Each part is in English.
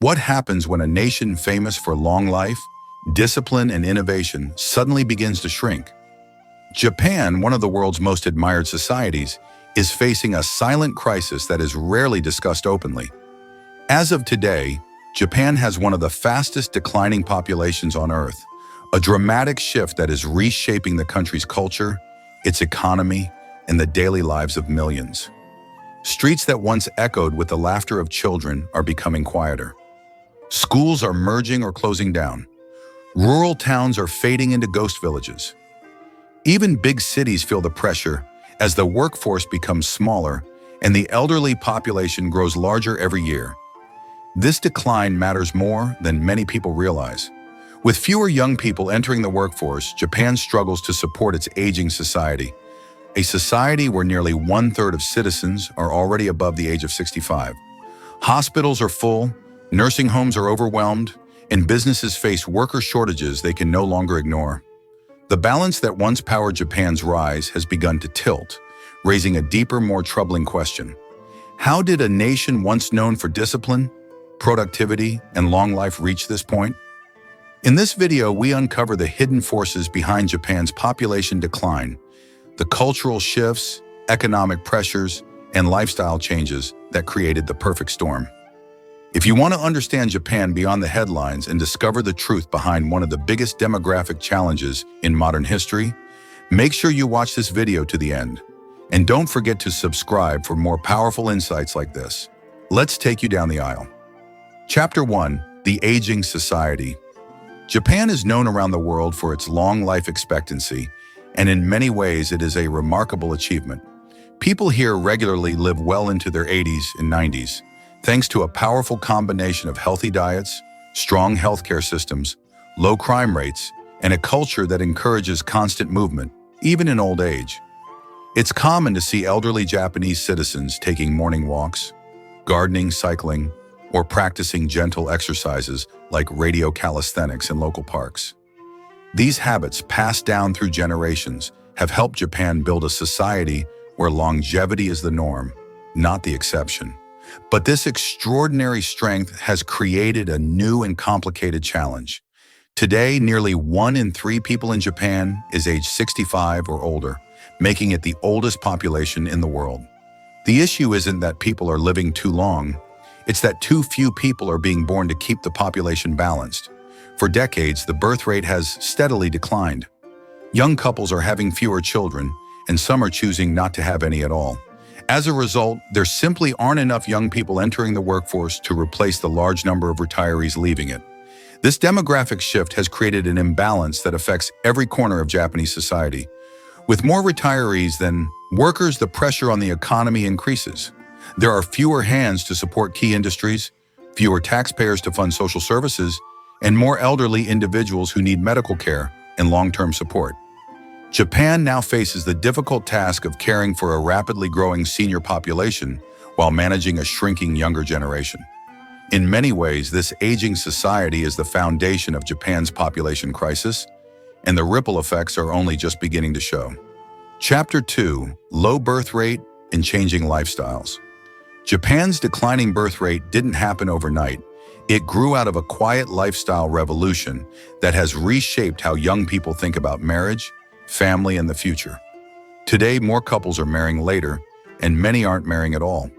What happens when a nation famous for long life, discipline, and innovation suddenly begins to shrink? Japan, one of the world's most admired societies, is facing a silent crisis that is rarely discussed openly. As of today, Japan has one of the fastest declining populations on Earth, a dramatic shift that is reshaping the country's culture, its economy, and the daily lives of millions. Streets that once echoed with the laughter of children are becoming quieter. Schools are merging or closing down. Rural towns are fading into ghost villages. Even big cities feel the pressure as the workforce becomes smaller and the elderly population grows larger every year. This decline matters more than many people realize. With fewer young people entering the workforce, Japan struggles to support its aging society, a society where nearly 1/3 of citizens are already above the age of 65. Hospitals are full, nursing homes are overwhelmed, and businesses face worker shortages they can no longer ignore. The balance that once powered Japan's rise has begun to tilt, raising a deeper, more troubling question. How did a nation once known for discipline, productivity, and long life reach this point? In this video, we uncover the hidden forces behind Japan's population decline, the cultural shifts, economic pressures, and lifestyle changes that created the perfect storm. If you want to understand Japan beyond the headlines and discover the truth behind one of the biggest demographic challenges in modern history, make sure you watch this video to the end. And don't forget to subscribe for more powerful insights like this. Let's take you down the aisle. Chapter 1: The Aging Society. Japan is known around the world for its long life expectancy, and in many ways it is a remarkable achievement. People here regularly live well into their 80s and 90s, thanks to a powerful combination of healthy diets, strong healthcare systems, low crime rates, and a culture that encourages constant movement, even in old age. It's common to see elderly Japanese citizens taking morning walks, gardening, cycling, or practicing gentle exercises like radio calisthenics in local parks. These habits, passed down through generations, have helped Japan build a society where longevity is the norm, not the exception. But this extraordinary strength has created a new and complicated challenge. Today, nearly 1 in 3 people in Japan is age 65 or older, making it the oldest population in the world. The issue isn't that people are living too long, it's that too few people are being born to keep the population balanced. For decades, the birth rate has steadily declined. Young couples are having fewer children, and some are choosing not to have any at all. As a result, there simply aren't enough young people entering the workforce to replace the large number of retirees leaving it. This demographic shift has created an imbalance that affects every corner of Japanese society. With more retirees than workers, the pressure on the economy increases. There are fewer hands to support key industries, fewer taxpayers to fund social services, and more elderly individuals who need medical care and long-term support. Japan now faces the difficult task of caring for a rapidly growing senior population while managing a shrinking younger generation. In many ways, this aging society is the foundation of Japan's population crisis, and the ripple effects are only just beginning to show. Chapter 2: Low Birth Rate and Changing Lifestyles. Japan's declining birth rate didn't happen overnight. It grew out of a quiet lifestyle revolution that has reshaped how young people think about marriage, family, and the future. Today, more couples are marrying later, and many aren't marrying at all.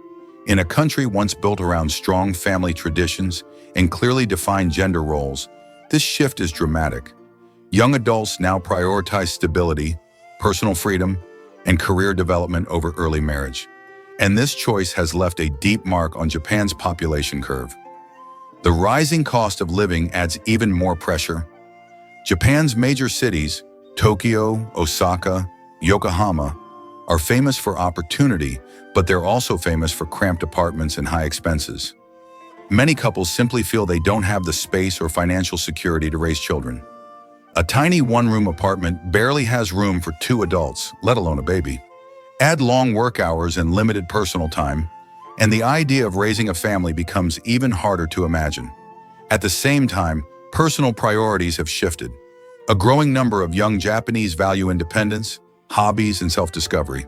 In a country once built around strong family traditions and clearly defined gender roles, this shift is dramatic. Young adults now prioritize stability, personal freedom, and career development over early marriage. And this choice has left a deep mark on Japan's population curve. The rising cost of living adds even more pressure. Japan's major cities, Tokyo, Osaka, Yokohama, are famous for opportunity, but they're also famous for cramped apartments and high expenses. Many couples simply feel they don't have the space or financial security to raise children. A tiny one-room apartment barely has room for 2 adults, let alone a baby. Add long work hours and limited personal time, and the idea of raising a family becomes even harder to imagine. At the same time, personal priorities have shifted. A growing number of young Japanese value independence, hobbies, and self-discovery.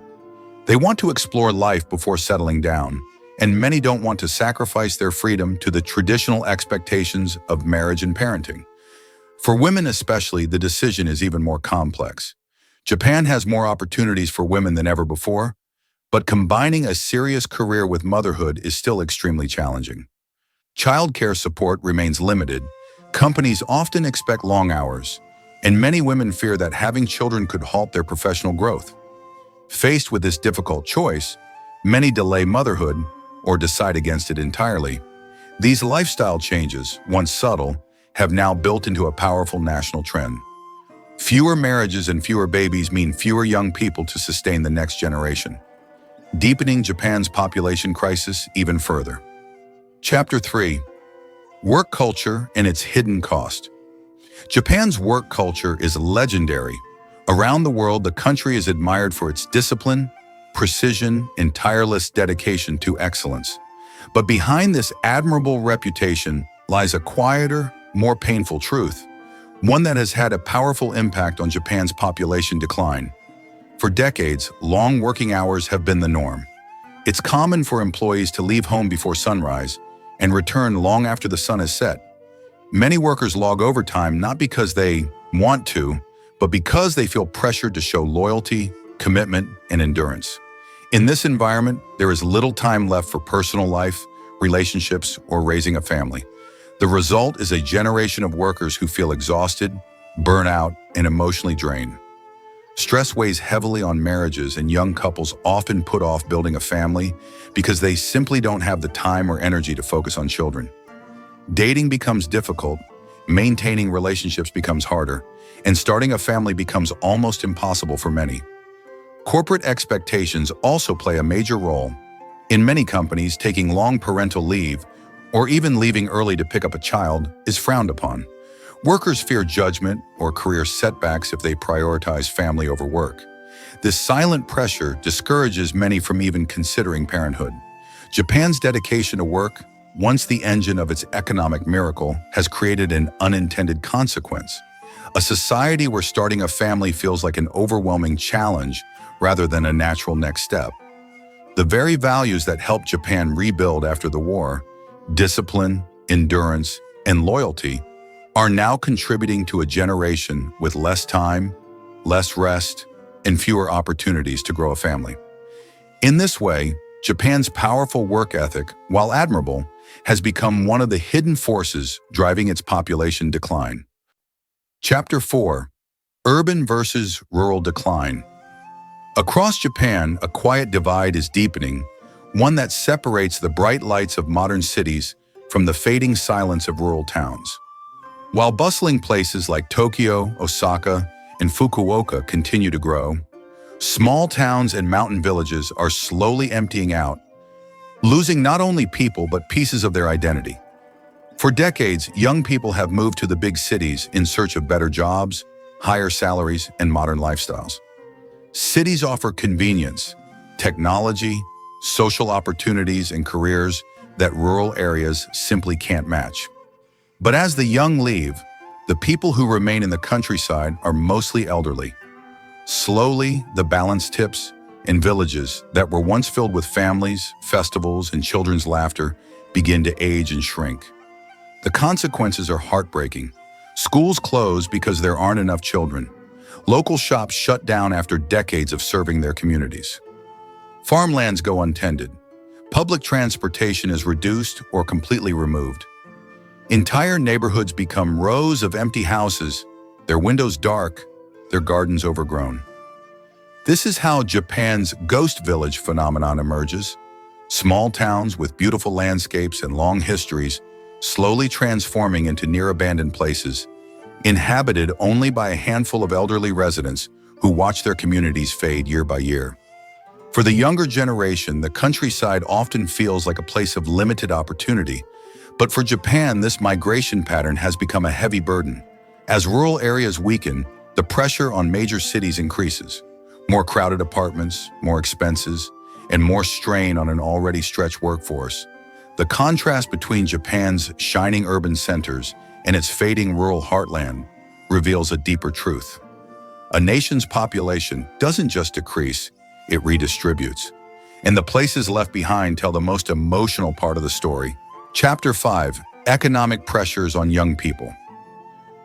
They want to explore life before settling down, and many don't want to sacrifice their freedom to the traditional expectations of marriage and parenting. For women especially, the decision is even more complex. Japan has more opportunities for women than ever before, but combining a serious career with motherhood is still extremely challenging. Childcare support remains limited, companies often expect long hours, and many women fear that having children could halt their professional growth. Faced with this difficult choice, many delay motherhood or decide against it entirely. These lifestyle changes, once subtle, have now built into a powerful national trend. Fewer marriages and fewer babies mean fewer young people to sustain the next generation, deepening Japan's population crisis even further. Chapter 3. Work culture and its hidden cost. Japan's work culture is legendary. Around the world, the country is admired for its discipline, precision, and tireless dedication to excellence. But behind this admirable reputation lies a quieter, more painful truth, one that has had a powerful impact on Japan's population decline. For decades, long working hours have been the norm. It's common for employees to leave home before sunrise and return long after the sun has set. Many workers log overtime not because they want to, but because they feel pressured to show loyalty, commitment, and endurance. In this environment, there is little time left for personal life, relationships, or raising a family. The result is a generation of workers who feel exhausted, burnt out, and emotionally drained. Stress weighs heavily on marriages, and young couples often put off building a family because they simply don't have the time or energy to focus on children. Dating becomes difficult, maintaining relationships becomes harder, and starting a family becomes almost impossible for many. Corporate expectations also play a major role. In many companies, taking long parental leave or even leaving early to pick up a child is frowned upon. Workers fear judgment or career setbacks if they prioritize family over work. This silent pressure discourages many from even considering parenthood. Japan's dedication to work, once the engine of its economic miracle, has created an unintended consequence. A society where starting a family feels like an overwhelming challenge rather than a natural next step. The very values that helped Japan rebuild after the war, discipline, endurance, and loyalty, are now contributing to a generation with less time, less rest, and fewer opportunities to grow a family. In this way, Japan's powerful work ethic, while admirable, has become one of the hidden forces driving its population decline. Chapter 4. Urban versus rural decline. Across Japan, a quiet divide is deepening, one that separates the bright lights of modern cities from the fading silence of rural towns. While bustling places like Tokyo, Osaka, and Fukuoka continue to grow, small towns and mountain villages are slowly emptying out, losing not only people but pieces of their identity. For decades, young people have moved to the big cities in search of better jobs, higher salaries, and modern lifestyles. Cities offer convenience, technology, social opportunities, and careers that rural areas simply can't match. But as the young leave, the people who remain in the countryside are mostly elderly. Slowly, the balance tips, and villages that were once filled with families, festivals, and children's laughter begin to age and shrink. The consequences are heartbreaking. Schools close because there aren't enough children. Local shops shut down after decades of serving their communities. Farmlands go untended. Public transportation is reduced or completely removed. Entire neighborhoods become rows of empty houses, their windows dark, their gardens overgrown. This is how Japan's ghost village phenomenon emerges. Small towns with beautiful landscapes and long histories slowly transforming into near-abandoned places, inhabited only by a handful of elderly residents who watch their communities fade year by year. For the younger generation, the countryside often feels like a place of limited opportunity. But for Japan, this migration pattern has become a heavy burden. As rural areas weaken, the pressure on major cities increases. More crowded apartments, more expenses, and more strain on an already stretched workforce. The contrast between Japan's shining urban centers and its fading rural heartland reveals a deeper truth. A nation's population doesn't just decrease, it redistributes. And the places left behind tell the most emotional part of the story. Chapter 5. Economic Pressures on Young People.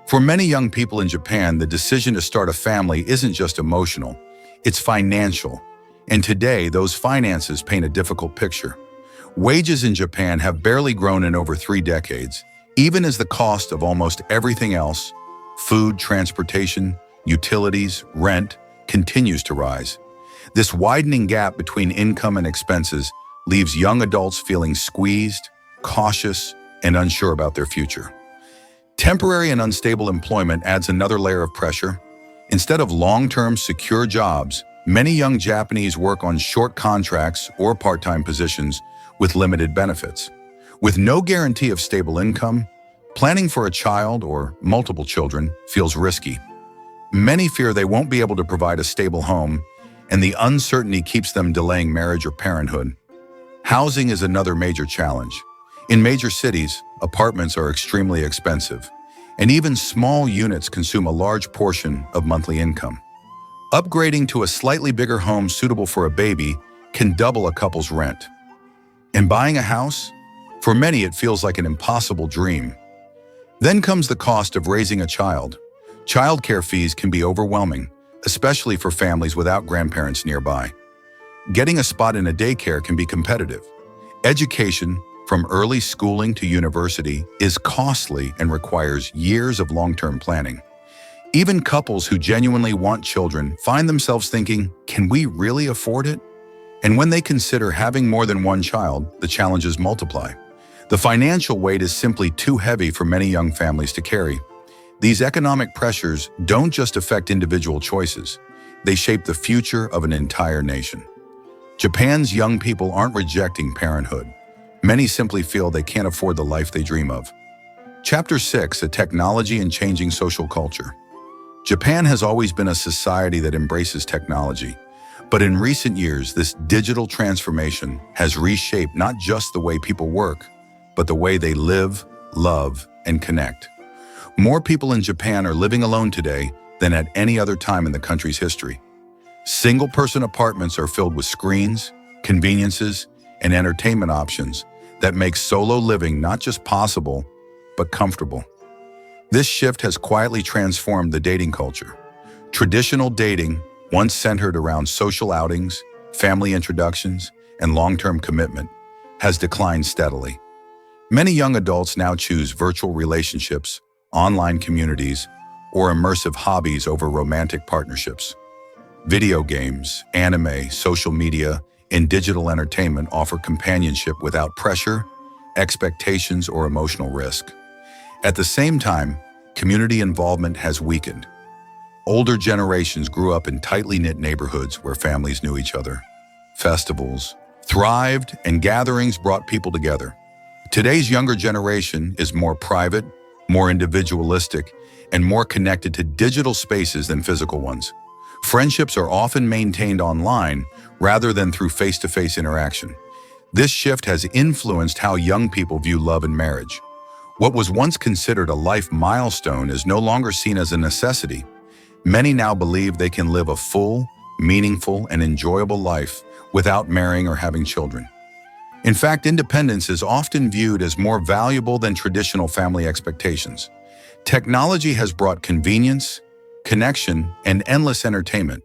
For many young people in Japan, the decision to start a family isn't just emotional, it's financial. And today, those finances paint a difficult picture. Wages in Japan have barely grown in over 3 decades, even as the cost of almost everything else, food, transportation, utilities, rent, continues to rise. This widening gap between income and expenses leaves young adults feeling squeezed, cautious, and unsure about their future. Temporary and unstable employment adds another layer of pressure. Instead of long-term, secure jobs, many young Japanese work on short contracts or part-time positions with limited benefits. With no guarantee of stable income, planning for a child or multiple children feels risky. Many fear they won't be able to provide a stable home, and the uncertainty keeps them delaying marriage or parenthood. Housing is another major challenge. In major cities, apartments are extremely expensive, and even small units consume a large portion of monthly income. Upgrading to a slightly bigger home suitable for a baby can double a couple's rent. And buying a house? For many, it feels like an impossible dream. Then comes the cost of raising a child. Childcare fees can be overwhelming, especially for families without grandparents nearby. Getting a spot in a daycare can be competitive. Education, from early schooling to university, is costly and requires years of long-term planning. Even couples who genuinely want children find themselves thinking, can we really afford it? And when they consider having more than one child, the challenges multiply. The financial weight is simply too heavy for many young families to carry. These economic pressures don't just affect individual choices, they shape the future of an entire nation. Japan's young people aren't rejecting parenthood. Many simply feel they can't afford the life they dream of. Chapter 6. A Technology and Changing Social Culture. Japan has always been a society that embraces technology, but in recent years, this digital transformation has reshaped not just the way people work, but the way they live, love, and connect. More people in Japan are living alone today than at any other time in the country's history. Single-person apartments are filled with screens, conveniences, and entertainment options that make solo living not just possible, but comfortable. This shift has quietly transformed the dating culture. Traditional dating, once centered around social outings, family introductions, and long-term commitment, has declined steadily. Many young adults now choose virtual relationships, online communities, or immersive hobbies over romantic partnerships. Video games, anime, social media, and digital entertainment offer companionship without pressure, expectations, or emotional risk. At the same time, community involvement has weakened. Older generations grew up in tightly knit neighborhoods where families knew each other. Festivals thrived, and gatherings brought people together. Today's younger generation is more private, more individualistic, and more connected to digital spaces than physical ones. Friendships are often maintained online rather than through face-to-face interaction. This shift has influenced how young people view love and marriage. What was once considered a life milestone is no longer seen as a necessity. Many now believe they can live a full, meaningful, and enjoyable life without marrying or having children. In fact, independence is often viewed as more valuable than traditional family expectations. Technology has brought convenience, connection, and endless entertainment,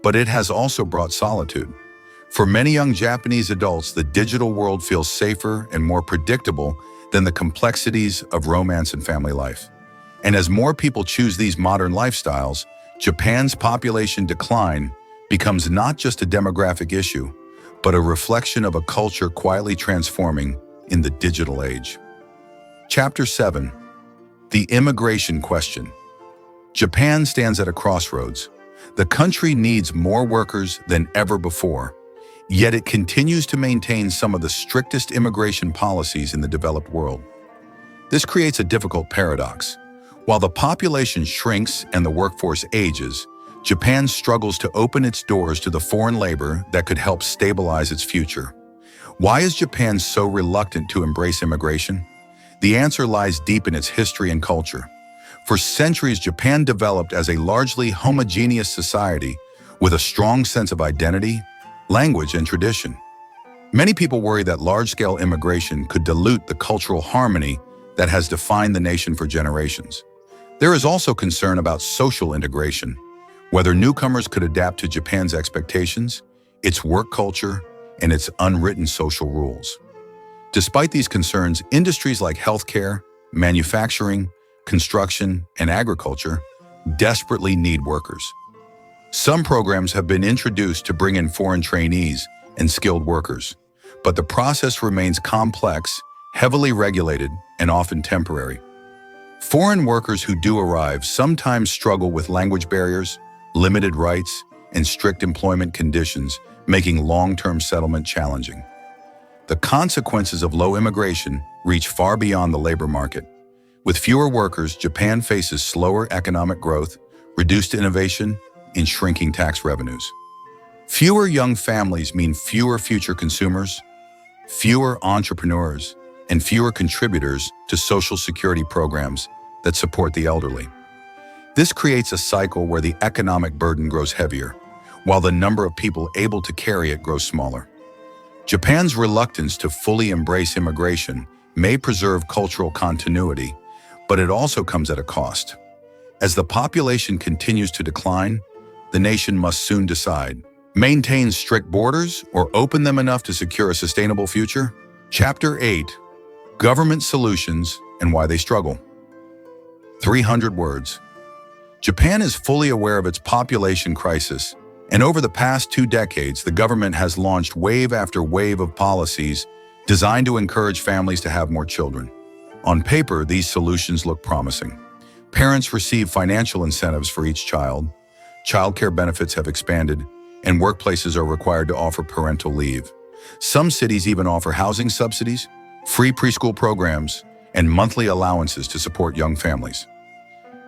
but it has also brought solitude. For many young Japanese adults, the digital world feels safer and more predictable than the complexities of romance and family life. And as more people choose these modern lifestyles, Japan's population decline becomes not just a demographic issue, but a reflection of a culture quietly transforming in the digital age. Chapter 7. The Immigration Question. Japan stands at a crossroads. The country needs more workers than ever before, yet it continues to maintain some of the strictest immigration policies in the developed world. This creates a difficult paradox. While the population shrinks and the workforce ages, Japan struggles to open its doors to the foreign labor that could help stabilize its future. Why is Japan so reluctant to embrace immigration? The answer lies deep in its history and culture. For centuries, Japan developed as a largely homogeneous society with a strong sense of identity, language, and tradition. Many people worry that large-scale immigration could dilute the cultural harmony that has defined the nation for generations. There is also concern about social integration, whether newcomers could adapt to Japan's expectations, its work culture, and its unwritten social rules. Despite these concerns, industries like healthcare, manufacturing, construction, and agriculture desperately need workers. Some programs have been introduced to bring in foreign trainees and skilled workers, but the process remains complex, heavily regulated, and often temporary. Foreign workers who do arrive sometimes struggle with language barriers, limited rights, and strict employment conditions, making long-term settlement challenging. The consequences of low immigration reach far beyond the labor market. With fewer workers, Japan faces slower economic growth, reduced innovation, and shrinking tax revenues. Fewer young families mean fewer future consumers, fewer entrepreneurs, and fewer contributors to social security programs that support the elderly. This creates a cycle where the economic burden grows heavier, while the number of people able to carry it grows smaller. Japan's reluctance to fully embrace immigration may preserve cultural continuity, but it also comes at a cost. As the population continues to decline, the nation must soon decide: maintain strict borders or open them enough to secure a sustainable future? Chapter 8: Government Solutions and Why They Struggle. 300 words. Japan is fully aware of its population crisis, and over the past 2 decades, the government has launched wave after wave of policies designed to encourage families to have more children. On paper, these solutions look promising. Parents receive financial incentives for each child, childcare benefits have expanded, and workplaces are required to offer parental leave. Some cities even offer housing subsidies, free preschool programs, and monthly allowances to support young families.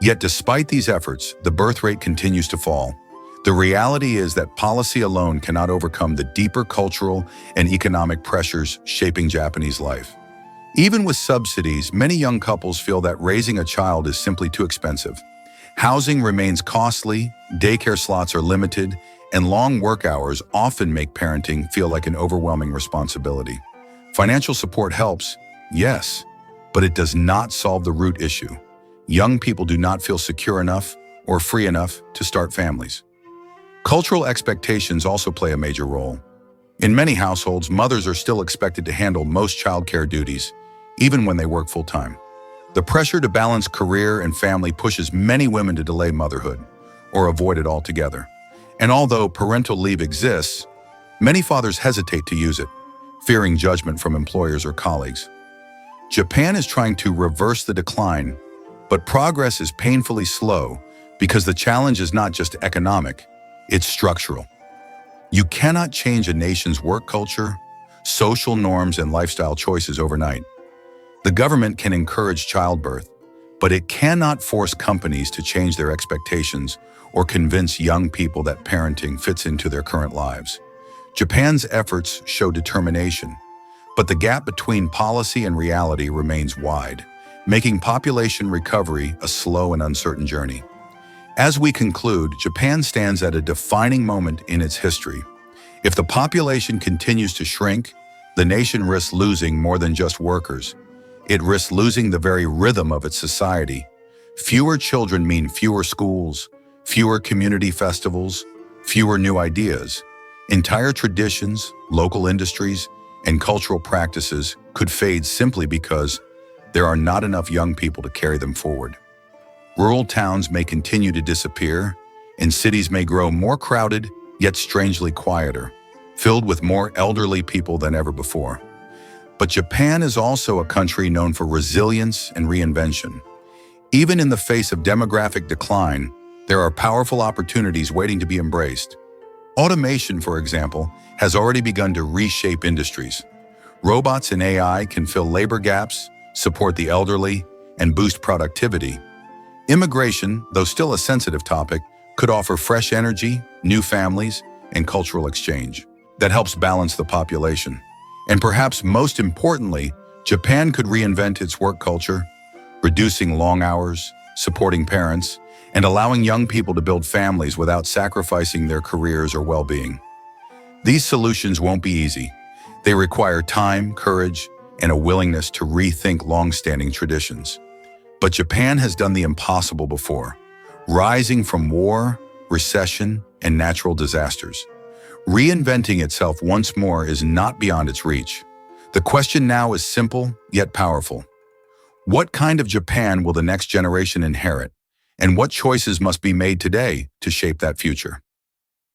Yet despite these efforts, the birth rate continues to fall. The reality is that policy alone cannot overcome the deeper cultural and economic pressures shaping Japanese life. Even with subsidies, many young couples feel that raising a child is simply too expensive. Housing remains costly, daycare slots are limited, and long work hours often make parenting feel like an overwhelming responsibility. Financial support helps, yes, but it does not solve the root issue. Young people do not feel secure enough or free enough to start families. Cultural expectations also play a major role. In many households, mothers are still expected to handle most childcare duties, even when they work full-time. The pressure to balance career and family pushes many women to delay motherhood or avoid it altogether. And although parental leave exists, many fathers hesitate to use it, fearing judgment from employers or colleagues. Japan is trying to reverse the decline, but progress is painfully slow because the challenge is not just economic, it's structural. You cannot change a nation's work culture, social norms, and lifestyle choices overnight. The government can encourage childbirth, but it cannot force companies to change their expectations or convince young people that parenting fits into their current lives. Japan's efforts show determination, but the gap between policy and reality remains wide, making population recovery a slow and uncertain journey. As we conclude, Japan stands at a defining moment in its history. If the population continues to shrink, the nation risks losing more than just workers. It risks losing the very rhythm of its society. Fewer children mean fewer schools, fewer community festivals, fewer new ideas. Entire traditions, local industries, and cultural practices could fade simply because there are not enough young people to carry them forward. Rural towns may continue to disappear, and cities may grow more crowded, yet strangely quieter, filled with more elderly people than ever before. But Japan is also a country known for resilience and reinvention. Even in the face of demographic decline, there are powerful opportunities waiting to be embraced. Automation, for example, has already begun to reshape industries. Robots and AI can fill labor gaps, support the elderly, and boost productivity. Immigration, though still a sensitive topic, could offer fresh energy, new families, and cultural exchange that helps balance the population. And perhaps most importantly, Japan could reinvent its work culture, reducing long hours, supporting parents, and allowing young people to build families without sacrificing their careers or well-being. These solutions won't be easy. They require time, courage, and a willingness to rethink long-standing traditions. But Japan has done the impossible before, rising from war, recession, and natural disasters. Reinventing itself once more is not beyond its reach. The question now is simple, yet powerful. What kind of Japan will the next generation inherit, and what choices must be made today to shape that future?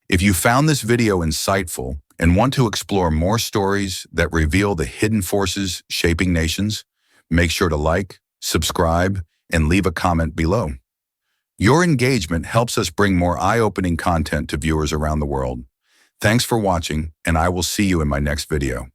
If you found this video insightful and want to explore more stories that reveal the hidden forces shaping nations, make sure to like, subscribe, and leave a comment below. Your engagement helps us bring more eye-opening content to viewers around the world. Thanks for watching, and I will see you in my next video.